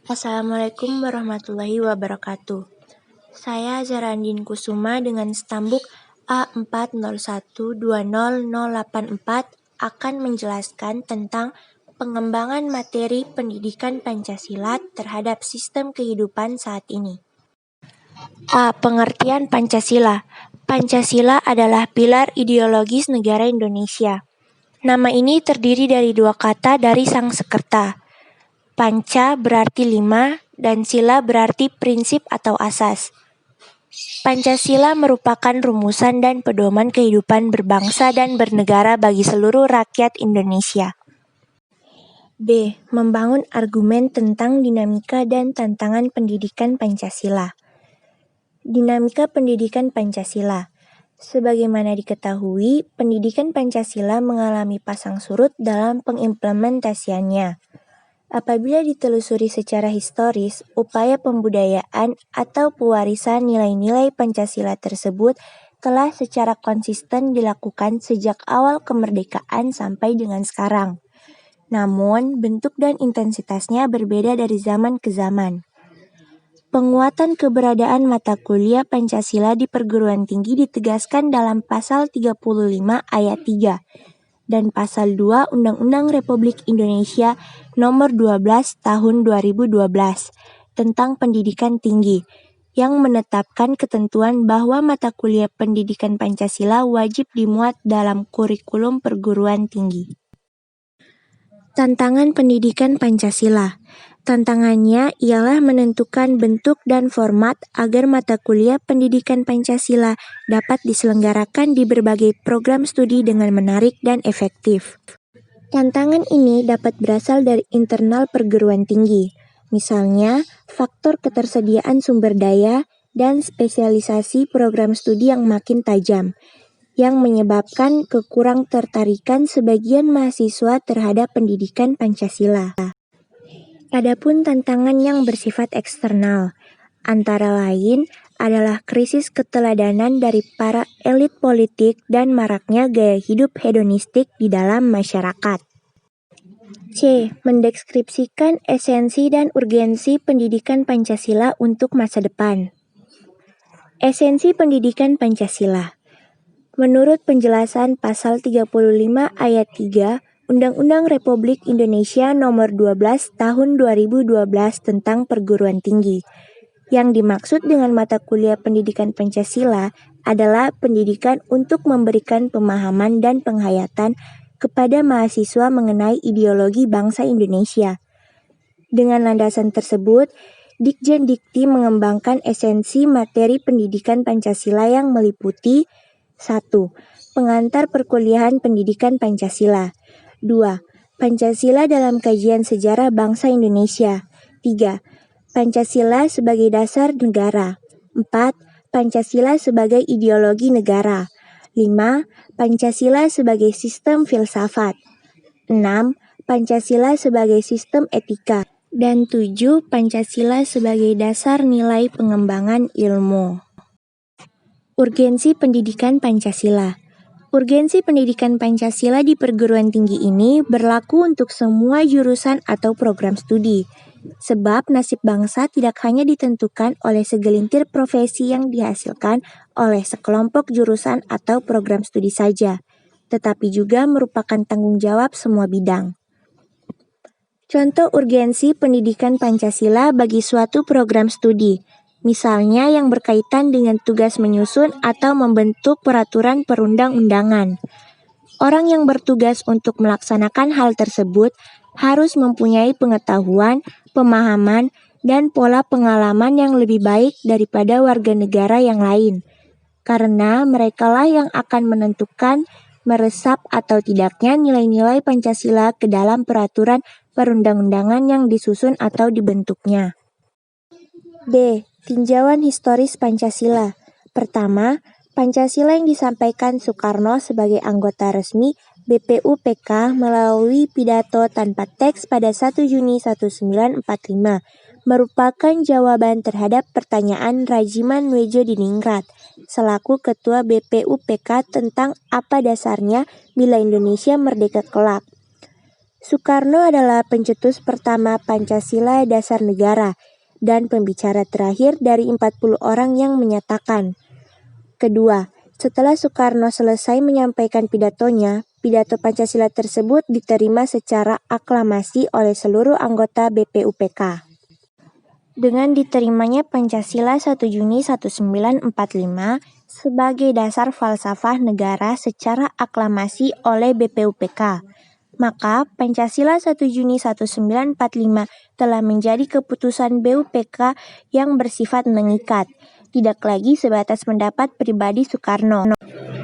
Assalamualaikum warahmatullahi wabarakatuh. Saya Zarandin Kusuma dengan stambuk A40120084 akan menjelaskan tentang pengembangan materi pendidikan Pancasila terhadap sistem kehidupan saat ini. A. Pengertian Pancasila. Pancasila adalah pilar ideologis negara Indonesia. Nama ini terdiri dari dua kata dari Sanskerta. Panca berarti 5 dan sila berarti prinsip atau asas. Pancasila merupakan rumusan dan pedoman kehidupan berbangsa dan bernegara bagi seluruh rakyat Indonesia. B. Membangun argumen tentang dinamika dan tantangan pendidikan Pancasila. Dinamika pendidikan Pancasila. Sebagaimana diketahui, pendidikan Pancasila mengalami pasang surut dalam pengimplementasiannya. Apabila ditelusuri secara historis, upaya pembudayaan atau pewarisan nilai-nilai Pancasila tersebut telah secara konsisten dilakukan sejak awal kemerdekaan sampai dengan sekarang. Namun, bentuk dan intensitasnya berbeda dari zaman ke zaman. Penguatan keberadaan mata kuliah Pancasila di perguruan tinggi ditegaskan dalam Pasal 35 Ayat 3 dan Pasal 2 Undang-Undang Republik Indonesia Nomor 12 Tahun 2012 tentang Pendidikan Tinggi, yang menetapkan ketentuan bahwa mata kuliah pendidikan Pancasila wajib dimuat dalam kurikulum perguruan tinggi. Tantangan pendidikan Pancasila. Tantangannya ialah menentukan bentuk dan format agar mata kuliah pendidikan Pancasila dapat diselenggarakan di berbagai program studi dengan menarik dan efektif. Tantangan ini dapat berasal dari internal perguruan tinggi, misalnya faktor ketersediaan sumber daya dan spesialisasi program studi yang makin tajam, yang menyebabkan kekurang tertarikan sebagian mahasiswa terhadap pendidikan Pancasila. Adapun tantangan yang bersifat eksternal, antara lain adalah krisis keteladanan dari para elit politik dan maraknya gaya hidup hedonistik di dalam masyarakat. C. Mendeskripsikan esensi dan urgensi pendidikan Pancasila untuk masa depan. Esensi pendidikan Pancasila. Menurut penjelasan Pasal 35 Ayat 3 Undang-Undang Republik Indonesia Nomor 12 Tahun 2012 tentang Perguruan Tinggi, yang dimaksud dengan mata kuliah pendidikan Pancasila adalah pendidikan untuk memberikan pemahaman dan penghayatan kepada mahasiswa mengenai ideologi bangsa Indonesia. Dengan landasan tersebut, Ditjen Dikti mengembangkan esensi materi pendidikan Pancasila yang meliputi 1. Pengantar perkuliahan pendidikan Pancasila. 2. Pancasila dalam kajian sejarah bangsa Indonesia. 3. Pancasila sebagai dasar negara. 4. Pancasila sebagai ideologi negara. 5. Pancasila sebagai sistem filsafat. 6. Pancasila sebagai sistem etika. Dan 7. Pancasila sebagai dasar nilai pengembangan ilmu. Urgensi pendidikan Pancasila. Urgensi pendidikan Pancasila di perguruan tinggi ini berlaku untuk semua jurusan atau program studi, sebab nasib bangsa tidak hanya ditentukan oleh segelintir profesi yang dihasilkan oleh sekelompok jurusan atau program studi saja, tetapi juga merupakan tanggung jawab semua bidang. Contoh urgensi pendidikan Pancasila bagi suatu program studi, misalnya yang berkaitan dengan tugas menyusun atau membentuk peraturan perundang-undangan. Orang yang bertugas untuk melaksanakan hal tersebut harus mempunyai pengetahuan, pemahaman, dan pola pengalaman yang lebih baik daripada warga negara yang lain, karena merekalah yang akan menentukan meresap atau tidaknya nilai-nilai Pancasila ke dalam peraturan perundang-undangan yang disusun atau dibentuknya. D. Tinjauan historis Pancasila. Pertama, Pancasila yang disampaikan Soekarno sebagai anggota resmi BPUPK melalui pidato tanpa teks pada 1 Juni 1945 merupakan jawaban terhadap pertanyaan Rajiman Wedjodiningrat selaku Ketua BPUPK tentang apa dasarnya bila Indonesia merdeka kelak. Soekarno adalah pencetus pertama Pancasila Dasar Negara dan pembicara terakhir dari 40 orang yang menyatakan. Kedua, setelah Soekarno selesai menyampaikan pidatonya, pidato Pancasila tersebut diterima secara aklamasi oleh seluruh anggota BPUPK. Dengan diterimanya Pancasila 1 Juni 1945 sebagai dasar falsafah negara secara aklamasi oleh BPUPK, maka Pancasila 1 Juni 1945 telah menjadi keputusan BUPK yang bersifat mengikat, tidak lagi sebatas pendapat pribadi Soekarno.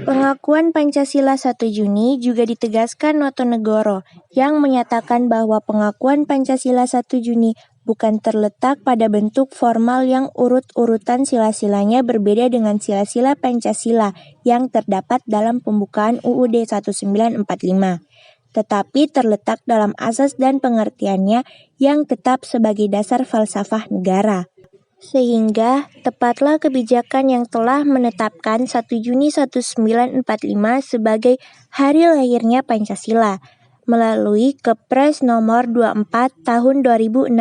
Pengakuan Pancasila 1 Juni juga ditegaskan Notonegoro yang menyatakan bahwa pengakuan Pancasila 1 Juni bukan terletak pada bentuk formal yang urut-urutan sila-silanya berbeda dengan sila-sila Pancasila yang terdapat dalam pembukaan UUD 1945, tetapi terletak dalam asas dan pengertiannya yang tetap sebagai dasar falsafah negara. Sehingga, tepatlah kebijakan yang telah menetapkan 1 Juni 1945 sebagai hari lahirnya Pancasila, melalui Kepres nomor 24 tahun 2016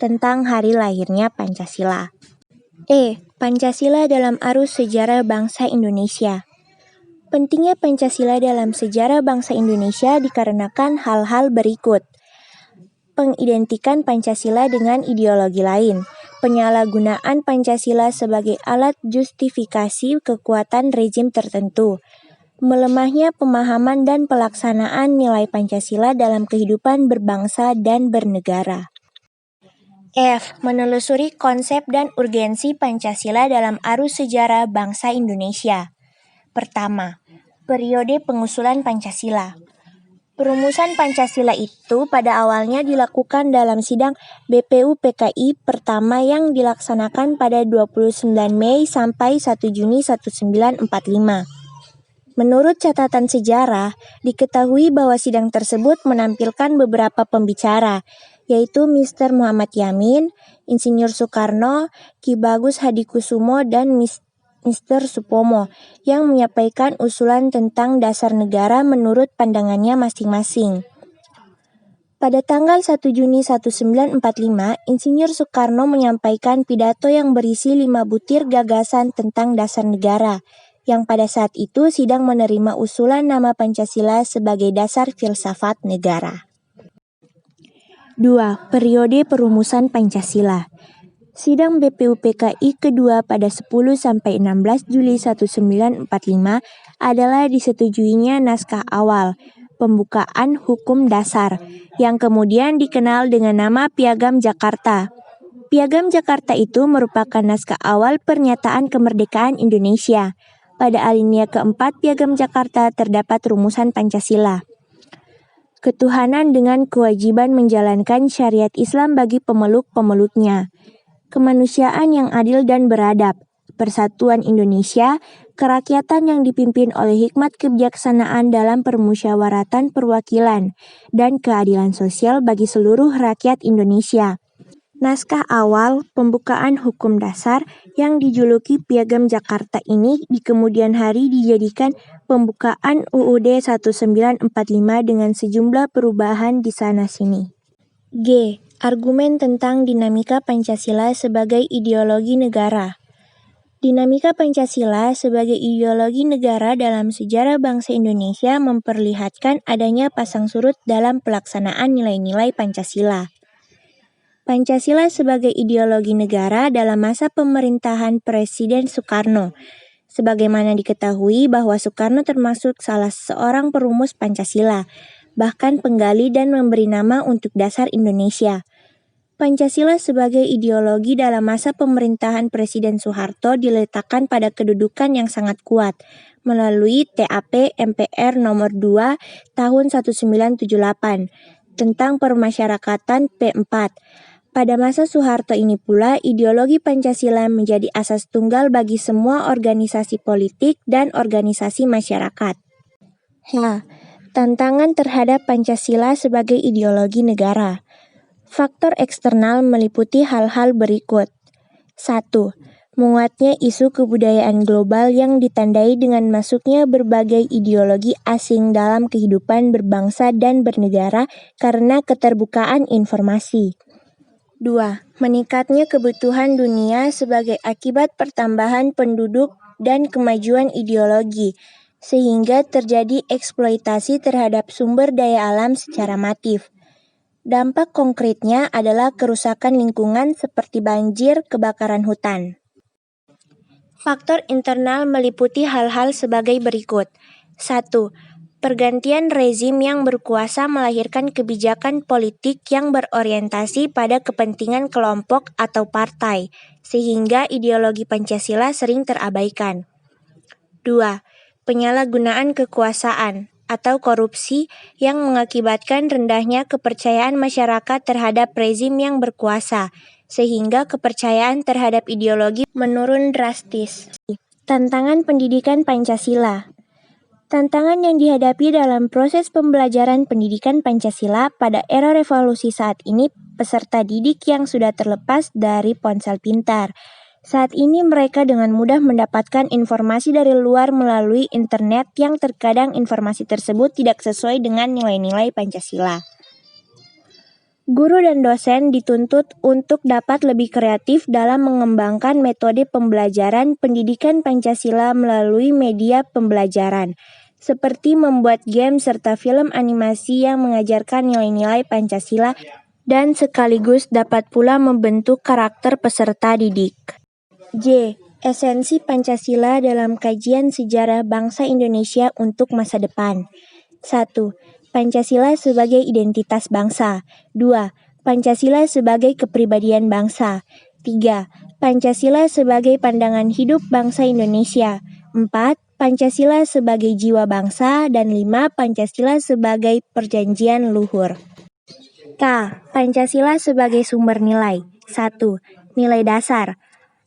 tentang hari lahirnya Pancasila. Pancasila dalam arus sejarah bangsa Indonesia. Pentingnya Pancasila dalam sejarah bangsa Indonesia dikarenakan hal-hal berikut. Pengidentikan Pancasila dengan ideologi lain, penyalahgunaan Pancasila sebagai alat justifikasi kekuatan rezim tertentu, melemahnya pemahaman dan pelaksanaan nilai Pancasila dalam kehidupan berbangsa dan bernegara. Menelusuri konsep dan urgensi Pancasila dalam arus sejarah bangsa Indonesia. Pertama, periode pengusulan Pancasila. Perumusan Pancasila itu pada awalnya dilakukan dalam sidang BPUPKI pertama yang dilaksanakan pada 29 Mei sampai 1 Juni 1945. Menurut catatan sejarah, diketahui bahwa sidang tersebut menampilkan beberapa pembicara, yaitu Mr. Muhammad Yamin, Insinyur Soekarno, Ki Bagus Hadikusumo, dan Mr. Supomo, yang menyampaikan usulan tentang dasar negara menurut pandangannya masing-masing. Pada tanggal 1 Juni 1945, Insinyur Soekarno menyampaikan pidato yang berisi 5 butir gagasan tentang dasar negara, yang pada saat itu sidang menerima usulan nama Pancasila sebagai dasar filsafat negara. 2. Periode perumusan Pancasila. Sidang BPUPKI kedua pada 10-16 Juli 1945 adalah disetujuinya naskah awal, pembukaan hukum dasar, yang kemudian dikenal dengan nama Piagam Jakarta. Piagam Jakarta itu merupakan naskah awal pernyataan kemerdekaan Indonesia. Pada alinea keempat Piagam Jakarta terdapat rumusan Pancasila. Ketuhanan dengan kewajiban menjalankan syariat Islam bagi pemeluk-pemeluknya. Kemanusiaan yang adil dan beradab, persatuan Indonesia, kerakyatan yang dipimpin oleh hikmat kebijaksanaan dalam permusyawaratan perwakilan, dan keadilan sosial bagi seluruh rakyat Indonesia. Naskah awal pembukaan hukum dasar yang dijuluki Piagam Jakarta ini di kemudian hari dijadikan pembukaan UUD 1945 dengan sejumlah perubahan di sana-sini. G. Argumen tentang dinamika Pancasila sebagai ideologi negara. Dinamika Pancasila sebagai ideologi negara dalam sejarah bangsa Indonesia memperlihatkan adanya pasang surut dalam pelaksanaan nilai-nilai Pancasila. Pancasila sebagai ideologi negara dalam masa pemerintahan Presiden Soekarno. Sebagaimana diketahui bahwa Soekarno termasuk salah seorang perumus Pancasila, bahkan penggali dan memberi nama untuk dasar Indonesia. Pancasila sebagai ideologi dalam masa pemerintahan Presiden Soeharto diletakkan pada kedudukan yang sangat kuat melalui TAP MPR nomor 2 tahun 1978 tentang permasyarakatan P4. Pada masa Soeharto ini pula ideologi Pancasila menjadi asas tunggal bagi semua organisasi politik dan organisasi masyarakat. Tantangan terhadap Pancasila sebagai ideologi negara. Faktor eksternal meliputi hal-hal berikut. 1. Menguatnya isu kebudayaan global yang ditandai dengan masuknya berbagai ideologi asing dalam kehidupan berbangsa dan bernegara karena keterbukaan informasi. 2. Meningkatnya kebutuhan dunia sebagai akibat pertambahan penduduk dan kemajuan ideologi, sehingga terjadi eksploitasi terhadap sumber daya alam secara masif. Dampak konkretnya adalah kerusakan lingkungan seperti banjir, kebakaran hutan. Faktor internal meliputi hal-hal sebagai berikut. 1. Pergantian rezim yang berkuasa melahirkan kebijakan politik yang berorientasi pada kepentingan kelompok atau partai, sehingga ideologi Pancasila sering terabaikan. 2. Penyalahgunaan kekuasaan atau korupsi yang mengakibatkan rendahnya kepercayaan masyarakat terhadap rezim yang berkuasa, sehingga kepercayaan terhadap ideologi menurun drastis. Tantangan pendidikan Pancasila. Tantangan yang dihadapi dalam proses pembelajaran pendidikan Pancasila pada era revolusi saat ini peserta didik yang sudah terlepas dari ponsel pintar. Saat ini mereka dengan mudah mendapatkan informasi dari luar melalui internet yang terkadang informasi tersebut tidak sesuai dengan nilai-nilai Pancasila. Guru dan dosen dituntut untuk dapat lebih kreatif dalam mengembangkan metode pembelajaran pendidikan Pancasila melalui media pembelajaran, seperti membuat game serta film animasi yang mengajarkan nilai-nilai Pancasila dan sekaligus dapat pula membentuk karakter peserta didik. J. Esensi Pancasila dalam kajian sejarah bangsa Indonesia untuk masa depan. 1. Pancasila sebagai identitas bangsa. 2. Pancasila sebagai kepribadian bangsa. 3. Pancasila sebagai pandangan hidup bangsa Indonesia. 4. Pancasila sebagai jiwa bangsa. Dan 5. Pancasila sebagai perjanjian luhur. K. Pancasila sebagai sumber nilai. 1. Nilai dasar.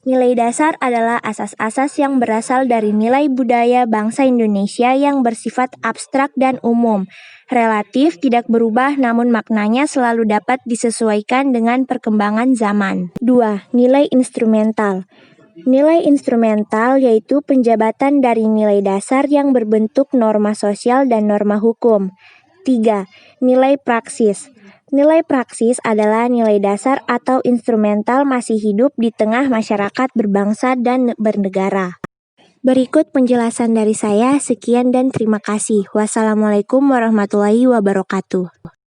Nilai dasar adalah asas-asas yang berasal dari nilai budaya bangsa Indonesia yang bersifat abstrak dan umum, relatif tidak berubah namun maknanya selalu dapat disesuaikan dengan perkembangan zaman. 2. Nilai instrumental. Nilai instrumental yaitu penjabatan dari nilai dasar yang berbentuk norma sosial dan norma hukum. 3. Nilai praksis. Nilai praksis adalah nilai dasar atau instrumental masih hidup di tengah masyarakat berbangsa dan bernegara. Berikut penjelasan dari saya, sekian dan terima kasih. Wassalamualaikum warahmatullahi wabarakatuh.